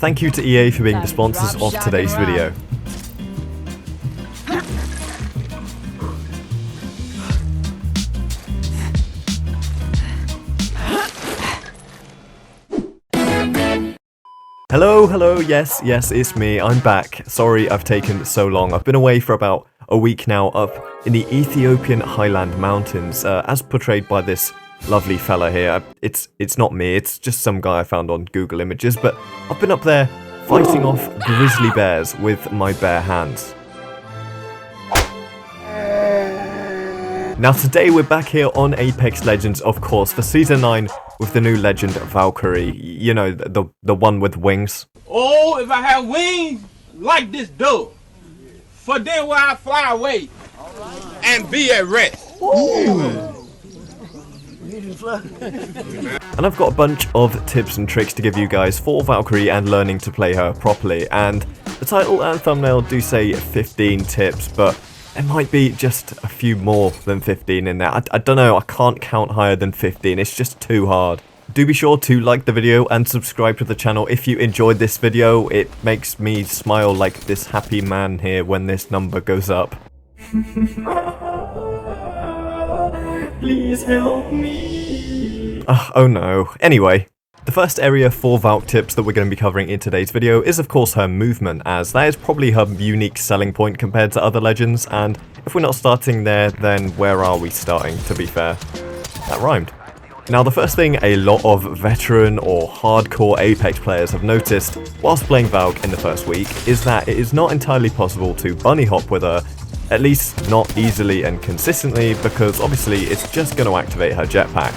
thank you to EA for being the sponsors of today's video. Hello, yes, it's me, I'm back. Sorry I've taken so long. I've been away for about a week now up in the Ethiopian highland mountains, as portrayed by this lovely fella here. It's not me, it's just some guy I found on Google Images, but I've been up there fighting off grizzly bears with my bare hands. Now today we're back here on Apex Legends, of course, for Season 9 with the new legend Valkyrie. You know, the one with wings. Oh, if I had wings like this dove, for then will I fly away and be at rest. And I've got a bunch of tips and tricks to give you guys for Valkyrie and learning to play her properly. And the title and thumbnail do say 15 tips, but it might be just a few more than 15 in there. I don't know, I can't count higher than 15, it's just too hard. Do be sure to like the video and subscribe to the channel if you enjoyed this video. It makes me smile like this happy man here when this number goes up. Please help me. Oh no. Anyway, the first area for Valk tips that we're going to be covering in today's video is of course her movement, as that is probably her unique selling point compared to other legends, and if we're not starting there, then where are we starting, to be fair? That rhymed. Now the first thing a lot of veteran or hardcore Apex players have noticed whilst playing Valk in the first week is that it is not entirely possible to bunny hop with her, at least not easily and consistently, because obviously it's just going to activate her jetpack.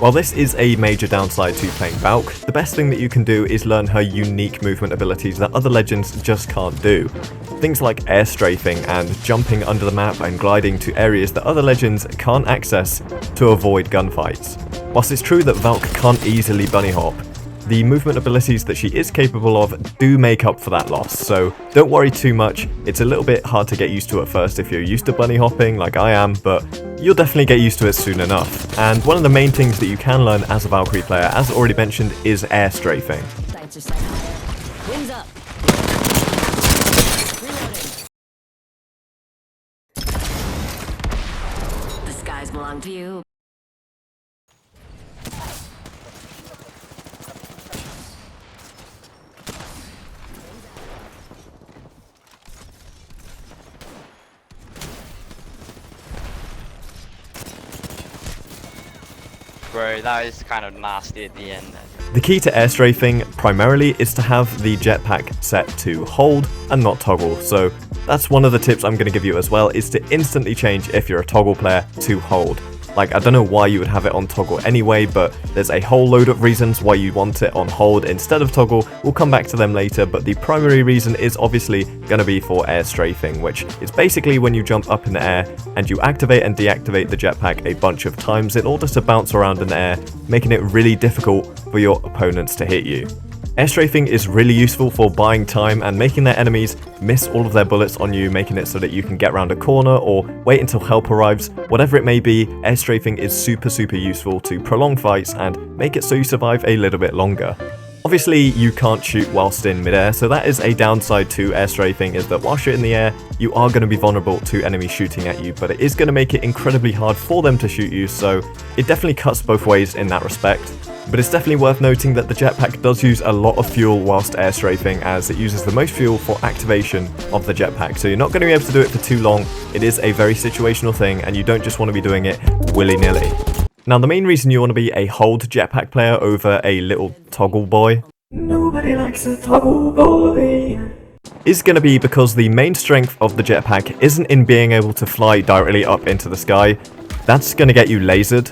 While this is a major downside to playing Valk, the best thing that you can do is learn her unique movement abilities that other legends just can't do. Things like air strafing and jumping under the map and gliding to areas that other legends can't access to avoid gunfights. Whilst it's true that Valk can't easily bunny hop, the movement abilities that she is capable of do make up for that loss, so don't worry too much. It's a little bit hard to get used to at first if you're used to bunny hopping like I am, but you'll definitely get used to it soon enough. And one of the main things that you can learn as a Valkyrie player, as already mentioned, is air strafing. Wings up. Reloading. The skies belong to you. Bro, that is kind of nasty at the end. The key to air strafing primarily is to have the jetpack set to hold and not toggle, so that's one of the tips I'm going to give you as well, is to instantly change if you're a toggle player to hold. Like, I don't know why you would have it on toggle anyway, but there's a whole load of reasons why you want it on hold instead of toggle. We'll come back to them later, but the primary reason is obviously going to be for air strafing, which is basically when you jump up in the air and you activate and deactivate the jetpack a bunch of times in order to bounce around in the air, making it really difficult for your opponents to hit you. Air strafing is really useful for buying time and making their enemies miss all of their bullets on you, making it so that you can get around a corner or wait until help arrives. Whatever it may be, air strafing is super useful to prolong fights and make it so you survive a little bit longer. Obviously, you can't shoot whilst in midair, so that is a downside to air strafing, is that whilst you're in the air, you are going to be vulnerable to enemies shooting at you, but it is going to make it incredibly hard for them to shoot you, so it definitely cuts both ways in that respect. But it's definitely worth noting that the jetpack does use a lot of fuel whilst air strafing, as it uses the most fuel for activation of the jetpack, so you're not going to be able to do it for too long. It is a very situational thing, and you don't just want to be doing it willy-nilly. Now, the main reason you want to be a hold jetpack player over a little toggle boy, nobody likes a toggle boy, is going to be because the main strength of the jetpack isn't in being able to fly directly up into the sky. That's going to get you lasered.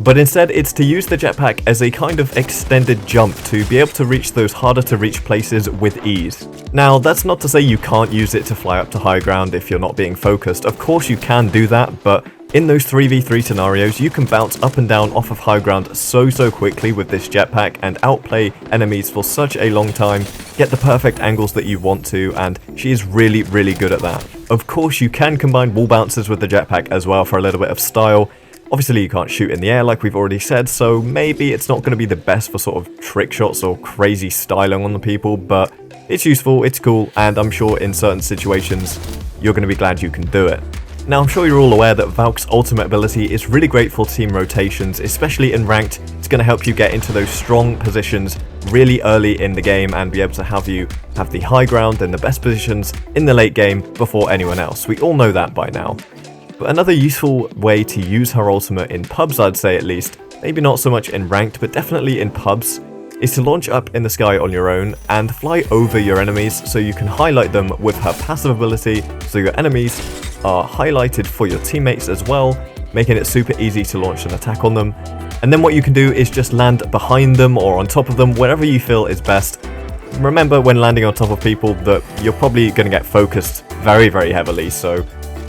But instead, it's to use the jetpack as a kind of extended jump to be able to reach those harder to reach places with ease. Now, that's not to say you can't use it to fly up to high ground if you're not being focused. Of course you can do that, but in those 3v3 scenarios, you can bounce up and down off of high ground so quickly with this jetpack and outplay enemies for such a long time, get the perfect angles that you want to, and she is really good at that. Of course, you can combine wall bounces with the jetpack as well for a little bit of style. Obviously you can't shoot in the air like we've already said, so maybe it's not going to be the best for sort of trick shots or crazy styling on the people, but it's useful, it's cool, and I'm sure in certain situations you're going to be glad you can do it. Now, I'm sure you're all aware that Valk's ultimate ability is really great for team rotations, especially in ranked. It's going to help you get into those strong positions really early in the game and be able to have you have the high ground and the best positions in the late game before anyone else. We all know that by now. But another useful way to use her ultimate in pubs, I'd say at least, maybe not so much in ranked, but definitely in pubs, is to launch up in the sky on your own and fly over your enemies so you can highlight them with her passive ability, so your enemies are highlighted for your teammates as well, making it super easy to launch an attack on them. And then what you can do is just land behind them or on top of them, wherever you feel is best. Remember, when landing on top of people, that you're probably going to get focused very, very heavily, so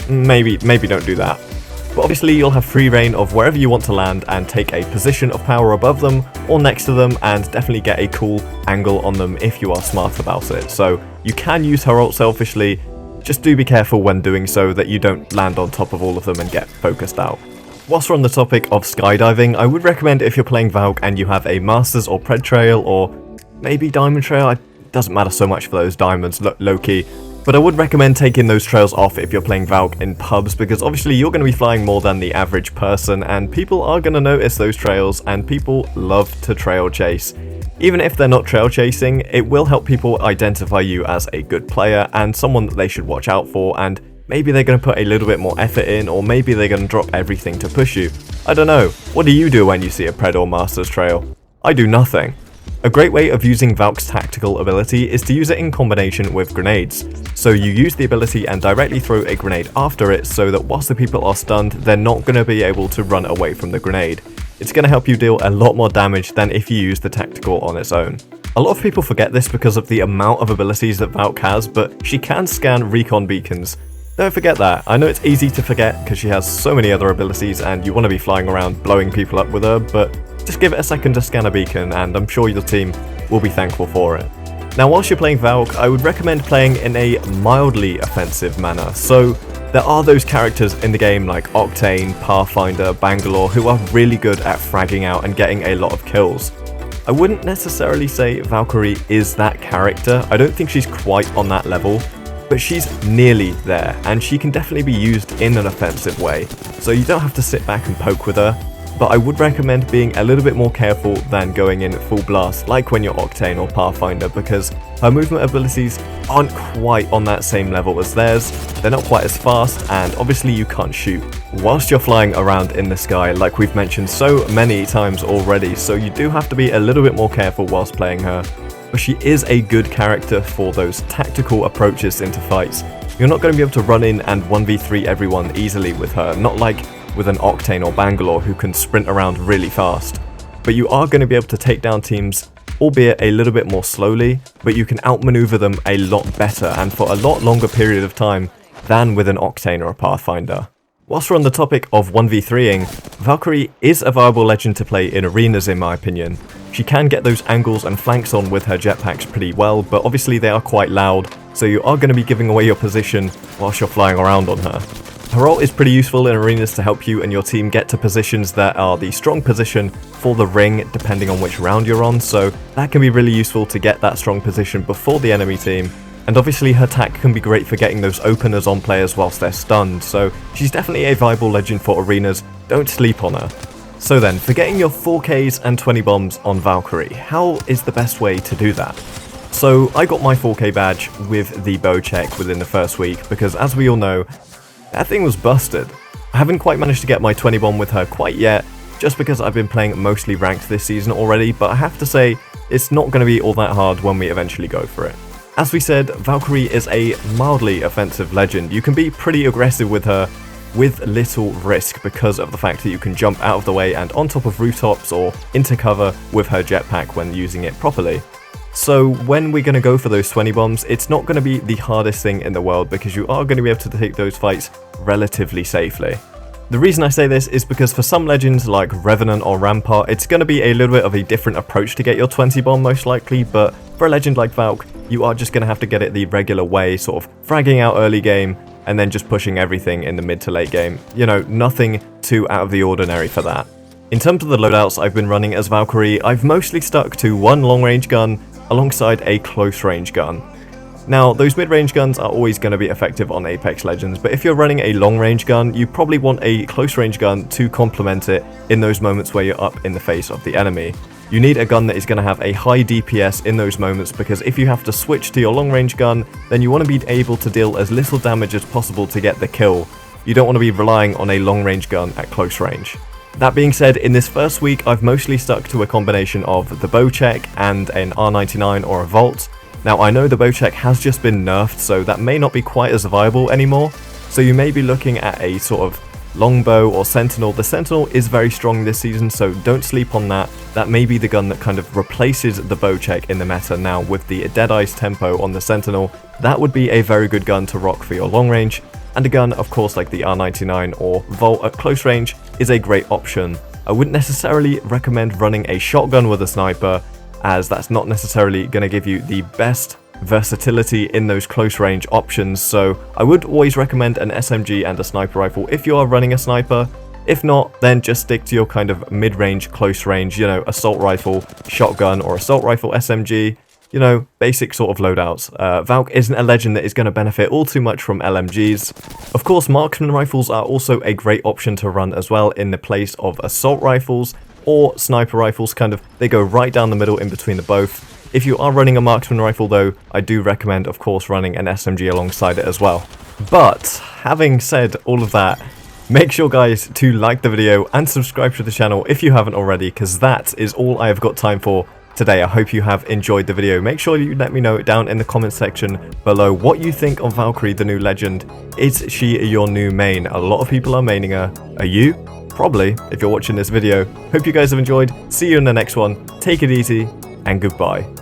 maybe don't do that. But obviously you'll have free reign of wherever you want to land and take a position of power above them or next to them, and definitely get a cool angle on them if you are smart about it. So you can use her ult selfishly, just do be careful when doing so that you don't land on top of all of them and get focused out. Whilst we're on the topic of skydiving, I would recommend if you're playing Valk and you have a Masters or Pred Trail or maybe Diamond Trail, it doesn't matter so much for those diamonds, low-key, but I would recommend taking those trails off if you're playing Valk in pubs, because obviously you're going to be flying more than the average person and people are going to notice those trails, and people love to trail chase. Even if they're not trail chasing, it will help people identify you as a good player and someone that they should watch out for, and maybe they're going to put a little bit more effort in, or maybe they're going to drop everything to push you. I don't know. What do you do when you see a Pred or Masters trail? I do nothing. A great way of using Valk's tactical ability is to use it in combination with grenades. So you use the ability and directly throw a grenade after it, so that whilst the people are stunned, they're not going to be able to run away from the grenade. It's going to help you deal a lot more damage than if you use the tactical on its own. A lot of people forget this because of the amount of abilities that Valk has, but she can scan recon beacons. Don't forget that. I know it's easy to forget because she has so many other abilities and you want to be flying around blowing people up with her, but just give it a second to scan a beacon and I'm sure your team will be thankful for it. Now, whilst you're playing Valk, I would recommend playing in a mildly offensive manner. So there are those characters in the game like Octane, Pathfinder, Bangalore who are really good at fragging out and getting a lot of kills. I wouldn't necessarily say Valkyrie is that character. I don't think she's quite on that level, but she's nearly there and she can definitely be used in an offensive way. So you don't have to sit back and poke with her. But I would recommend being a little bit more careful than going in full blast like when you're Octane or Pathfinder, because her movement abilities aren't quite on that same level as theirs, they're not quite as fast, and obviously you can't shoot whilst you're flying around in the sky like we've mentioned so many times already, so you do have to be a little bit more careful whilst playing her. But she is a good character for those tactical approaches into fights. You're not going to be able to run in and 1v3 everyone easily with her, not like with an Octane or Bangalore who can sprint around really fast. But you are going to be able to take down teams, albeit a little bit more slowly, but you can outmaneuver them a lot better and for a lot longer period of time than with an Octane or a Pathfinder. Whilst we're on the topic of 1v3ing, Valkyrie is a viable legend to play in arenas in my opinion. She can get those angles and flanks on with her jetpacks pretty well, but obviously they are quite loud, so you are going to be giving away your position whilst you're flying around on her. Her ult is pretty useful in arenas to help you and your team get to positions that are the strong position for the ring depending on which round you're on, so that can be really useful to get that strong position before the enemy team. And obviously her tack can be great for getting those openers on players whilst they're stunned, so she's definitely a viable legend for arenas, don't sleep on her. So then, for getting your 4Ks and 20 bombs on Valkyrie, how is the best way to do that? So I got my 4K badge with the bow check within the first week, because as we all know, that thing was busted. I haven't quite managed to get my 20 bomb with her quite yet, just because I've been playing mostly ranked this season already, but I have to say, it's not going to be all that hard when we eventually go for it. As we said, Valkyrie is a mildly offensive legend. You can be pretty aggressive with her with little risk because of the fact that you can jump out of the way and on top of rooftops or into cover with her jetpack when using it properly. So when we're going to go for those 20 bombs, it's not going to be the hardest thing in the world because you are going to be able to take those fights relatively safely. The reason I say this is because for some legends like Revenant or Rampart, it's going to be a little bit of a different approach to get your 20 bomb most likely, but for a legend like Valk, you are just going to have to get it the regular way, sort of fragging out early game, and then just pushing everything in the mid to late game. You know, nothing too out of the ordinary for that. In terms of the loadouts I've been running as Valkyrie, I've mostly stuck to one long range gun alongside a close range gun. Now, those mid-range guns are always going to be effective on Apex Legends, but if you're running a long-range gun, you probably want a close-range gun to complement it in those moments where you're up in the face of the enemy. You need a gun that is going to have a high DPS in those moments, because if you have to switch to your long-range gun, then you want to be able to deal as little damage as possible to get the kill. You don't want to be relying on a long-range gun at close range. That being said, in this first week, I've mostly stuck to a combination of the bow check and an R99 or a Volt. Now, I know the bow check has just been nerfed, so that may not be quite as viable anymore, so you may be looking at a sort of longbow or sentinel. The sentinel is very strong this season, so don't sleep on that. That may be the gun that kind of replaces the bow check in the meta now with the Deadeye's tempo on the sentinel. That would be a very good gun to rock for your long range, and a gun, of course, like the R99 or Volt at close range is a great option. I wouldn't necessarily recommend running a shotgun with a sniper, as that's not necessarily going to give you the best versatility in those close range options, so I would always recommend an SMG and a sniper rifle if you are running a sniper. If not, then just stick to your kind of mid-range, close range, you know, assault rifle, shotgun, or assault rifle SMG, you know, basic sort of loadouts. Valk isn't a legend that is going to benefit all too much from LMGs. Of course, marksman rifles are also a great option to run as well in the place of assault rifles, or sniper rifles. Kind of, they go right down the middle in between the both. If you are running a marksman rifle though, I do recommend, of course, running an SMG alongside it as well. But having said all of that, make sure guys to like the video and subscribe to the channel if you haven't already, because that is all I have got time for today. I hope you have enjoyed the video. Make sure you let me know down in the comment section below what you think of Valkyrie, the new legend. Is she your new main? A lot of people are maining her. Are you? Probably, if you're watching this video. Hope you guys have enjoyed. See you in the next one. Take it easy, and goodbye.